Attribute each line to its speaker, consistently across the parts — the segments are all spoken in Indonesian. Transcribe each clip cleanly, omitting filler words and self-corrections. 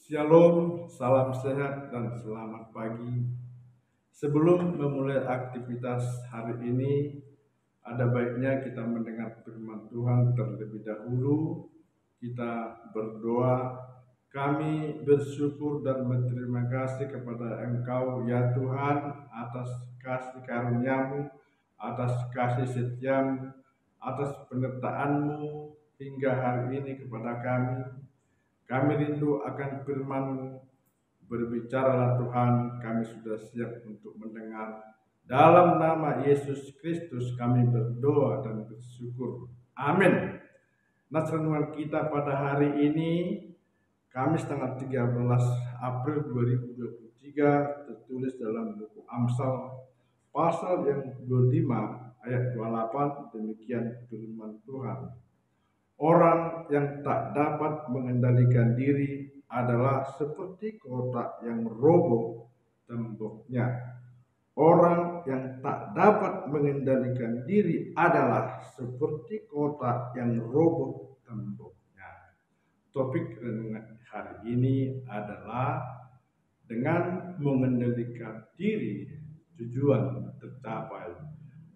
Speaker 1: Shalom, salam sehat dan selamat pagi. Sebelum memulai aktivitas hari ini, ada baiknya kita mendengar firman Tuhan terlebih dahulu. Kita berdoa. Kami bersyukur dan berterima kasih kepada Engkau ya Tuhan atas kasih karunia-Mu, atas kasih setia-Mu, atas penyertaan-Mu hingga hari ini kepada kami. Kami rindu akan firman-Mu. Berbicaralah Tuhan, kami sudah siap untuk mendengar. Dalam nama Yesus Kristus kami berdoa dan bersyukur. Amin. Nas renungan kita pada hari ini, Kamis tanggal 13 April 2023, tertulis dalam buku Amsal pasal yang 25 ayat 28, demikian firman Tuhan. Orang yang tak dapat mengendalikan diri adalah seperti kota yang roboh temboknya. Orang yang tak dapat mengendalikan diri adalah seperti kota yang roboh temboknya. Topik renungan hari ini adalah dengan mengendalikan diri tujuan tercapai.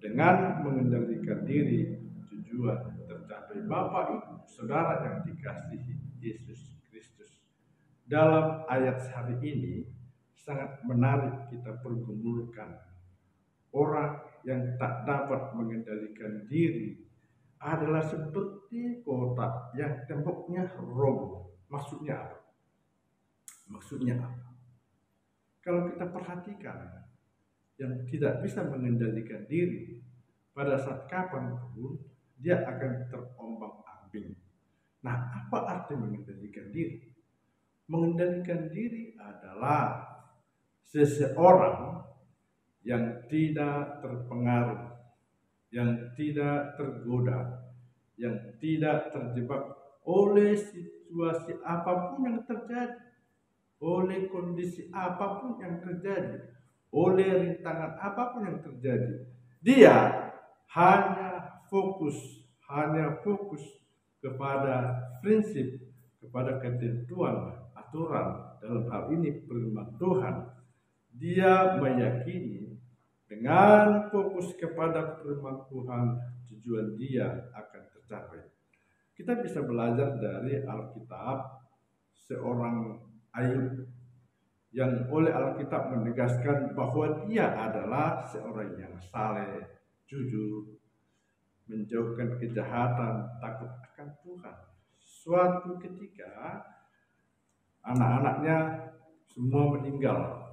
Speaker 1: Dengan mengendalikan diri tujuan tercapai. Bapak Ibu Saudara yang dikasihi Yesus Kristus, dalam ayat hari ini sangat menarik kita pergumulkan. Orang yang tak dapat mengendalikan diri adalah seperti kota yang temboknya roboh. Maksudnya apa? Kalau kita perhatikan, yang tidak bisa mengendalikan diri, pada saat kapanpun dia akan terombang-ambing. Nah, apa arti mengendalikan diri? Mengendalikan diri adalah seseorang yang tidak terpengaruh, yang tidak tergoda, yang tidak terjebak oleh situasi apapun yang terjadi, oleh kondisi apapun yang terjadi, oleh rintangan apapun yang terjadi. Dia hanya fokus kepada prinsip, kepada ketentuan, aturan, dalam hal ini firman Tuhan. Dia meyakini dengan fokus kepada firman Tuhan, tujuan dia akan tercapai. Kita bisa belajar dari Alkitab seorang Ayub yang oleh Alkitab menegaskan bahwa dia adalah seorang yang saleh, jujur, menjauhkan kejahatan, takut akan Tuhan. Suatu ketika anak-anaknya semua meninggal,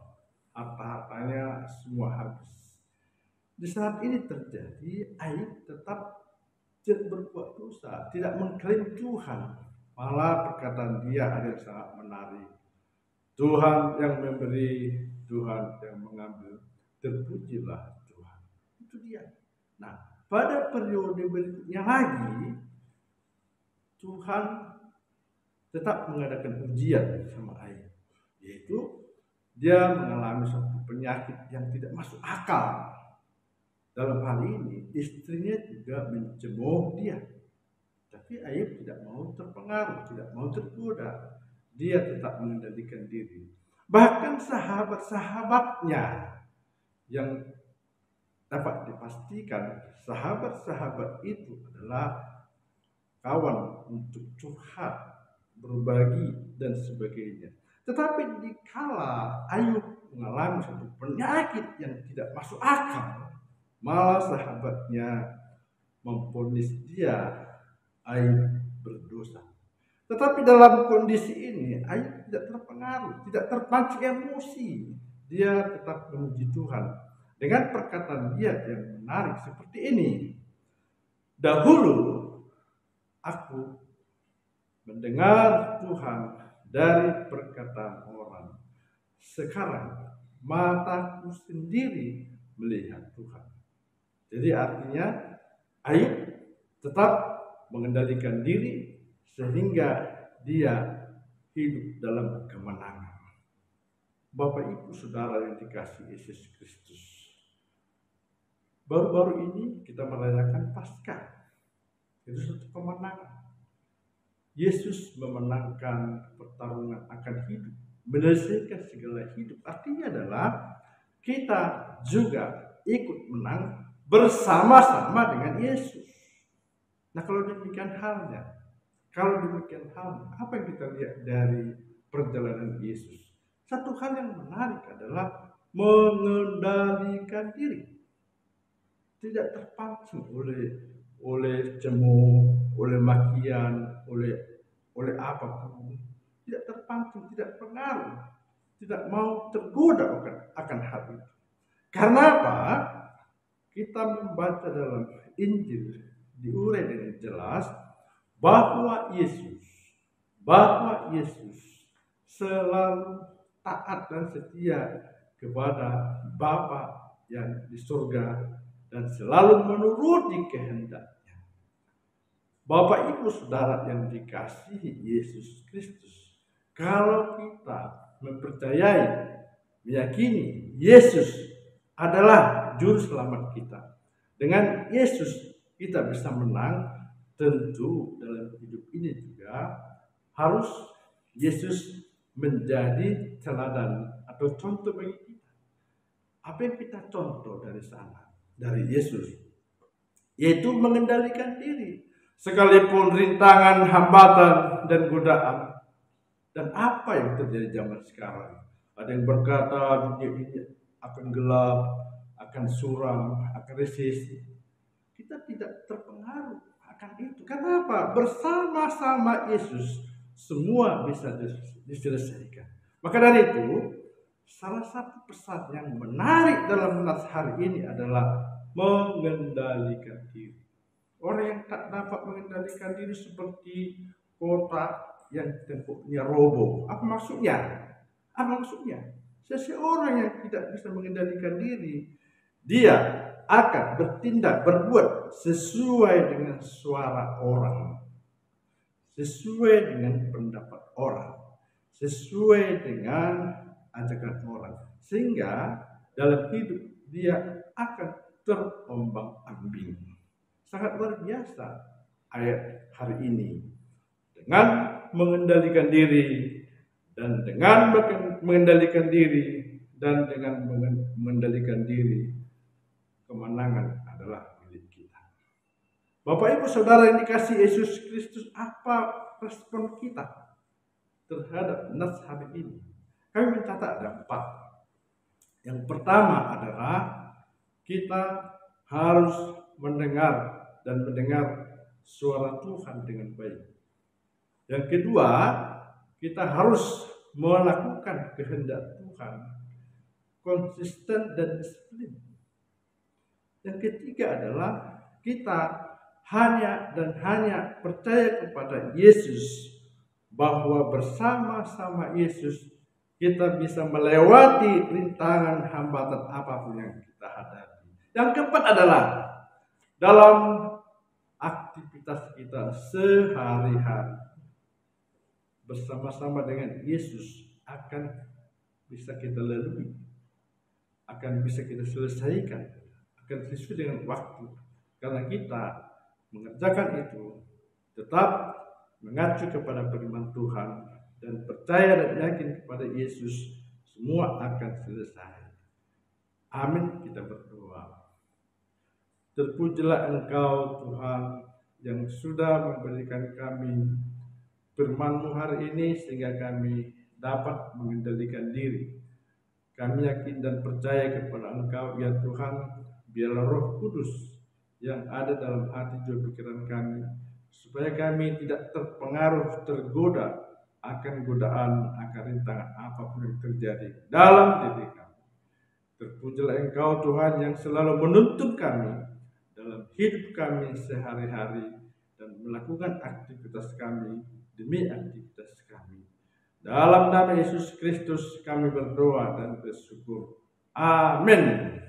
Speaker 1: harta-hartanya semua habis. Di saat ini terjadi, Ayub tetap tidak berbuat dosa, tidak mengklaim Tuhan. Malah perkataan dia ada yang sangat menarik. Tuhan yang memberi, Tuhan yang mengambil, terpujilah Tuhan. Itu dia. Nah, pada periode berikutnya lagi, Tuhan tetap mengadakan ujian sama Ayub, yaitu dia mengalami suatu penyakit yang tidak masuk akal. Dalam hal ini, istrinya juga mencemooh dia. Tapi Ayub tidak mau terpengaruh, tidak mau tergoda. Dia tetap mengendalikan diri. Bahkan sahabat-sahabatnya yang dapat dipastikan sahabat-sahabat itu adalah kawan untuk curhat, berbagi, dan sebagainya. Tetapi dikala Ayub mengalami suatu penyakit yang tidak masuk akal, malah sahabatnya memvonis dia, Ayub berdosa. Tetapi dalam kondisi ini Ayub tidak terpengaruh, tidak terpancing emosi. Dia tetap memuji Tuhan dengan perkataan dia yang menarik seperti ini. Dahulu aku mendengar Tuhan dari perkataan orang. Sekarang mataku sendiri melihat Tuhan. Jadi artinya Ayub tetap mengendalikan diri sehingga dia hidup dalam kemenangan. Bapak Ibu Saudara yang dikasihi Yesus Kristus, baru-baru ini kita merayakan Paskah. Itu suatu kemenangan. Yesus memenangkan pertarungan akan hidup, menyelesaikan segala hidup. Artinya adalah kita juga ikut menang bersama-sama dengan Yesus. Nah, kalau demikian halnya, apa yang kita lihat dari perjalanan Yesus? Satu hal yang menarik adalah mengendalikan diri, tidak terpancing oleh cemooh, oleh makian, oleh apapun, tidak terpancing, tidak pengaruh, tidak mau tergoda akan hal itu. Karena apa? Kita membaca dalam Injil diurai dengan jelas bahwa Yesus selalu taat dan setia kepada Bapa yang di surga dan selalu menuruti kehendaknya. Bapak Ibu Saudara yang dikasihi Yesus Kristus, kalau kita mempercayai, meyakini Yesus adalah juru selamat kita, dengan Yesus kita bisa menang. Tentu dalam hidup ini juga harus Yesus menjadi teladan atau contoh bagi kita. Apa yang kita contoh dari sana, dari Yesus, yaitu mengendalikan diri sekalipun rintangan, hambatan dan godaan. Dan apa yang terjadi zaman sekarang? Ada yang berkata dunia ini akan gelap, akan suram, akan resesi. Kita tidak terpengaruh akan itu. Kenapa? Bersama-sama Yesus semua bisa diselesaikan. Maka dari itu, salah satu pesan yang menarik dalam nas hari ini adalah mengendalikan diri. Orang yang tak dapat mengendalikan diri seperti kota yang temboknya roboh. Apa maksudnya? Seseorang yang tidak bisa mengendalikan diri, dia akan bertindak, berbuat sesuai dengan suara orang, sesuai dengan pendapat orang, sesuai dengan ajakan orang, sehingga dalam hidup dia akan terombang-ambing. Sangat luar biasa ayat hari ini. Dengan mengendalikan diri dan dengan mengendalikan diri, kemenangan adalah milik kita. Bapak Ibu Saudara yang dikasihi Yesus Kristus, apa respon kita terhadap nas hari ini? Kami mencatat ada 4. Yang pertama adalah kita harus mendengar suara Tuhan dengan baik. Yang kedua, kita harus melakukan kehendak Tuhan, konsisten dan disiplin. Yang ketiga adalah kita hanya percaya kepada Yesus, bahwa bersama-sama Yesus kita bisa melewati rintangan, hambatan apapun yang kita hadapi. Yang keempat adalah dalam aktivitas kita sehari-hari bersama-sama dengan Yesus akan bisa kita lalui, akan bisa kita selesaikan, akan sesuai dengan waktu. Karena kita mengerjakan itu tetap mengacu kepada firman Tuhan dan percaya dan yakin kepada Yesus, semua akan selesai. Amin. Kita berdoa. Terpujilah Engkau Tuhan yang sudah memberikan kami firman-Mu hari ini sehingga kami dapat mengendalikan diri. Kami yakin dan percaya kepada Engkau ya Tuhan, biarlah Roh Kudus yang ada dalam hati jiwa pikiran kami, supaya kami tidak terpengaruh, tergoda akan godaan, akan rintangan apapun yang terjadi dalam diri kami. Terpujilah Engkau Tuhan yang selalu menuntun kami dalam hidup kami sehari-hari dan melakukan aktivitas kami demi aktivitas kami. Dalam nama Yesus Kristus kami berdoa dan bersyukur. Amin.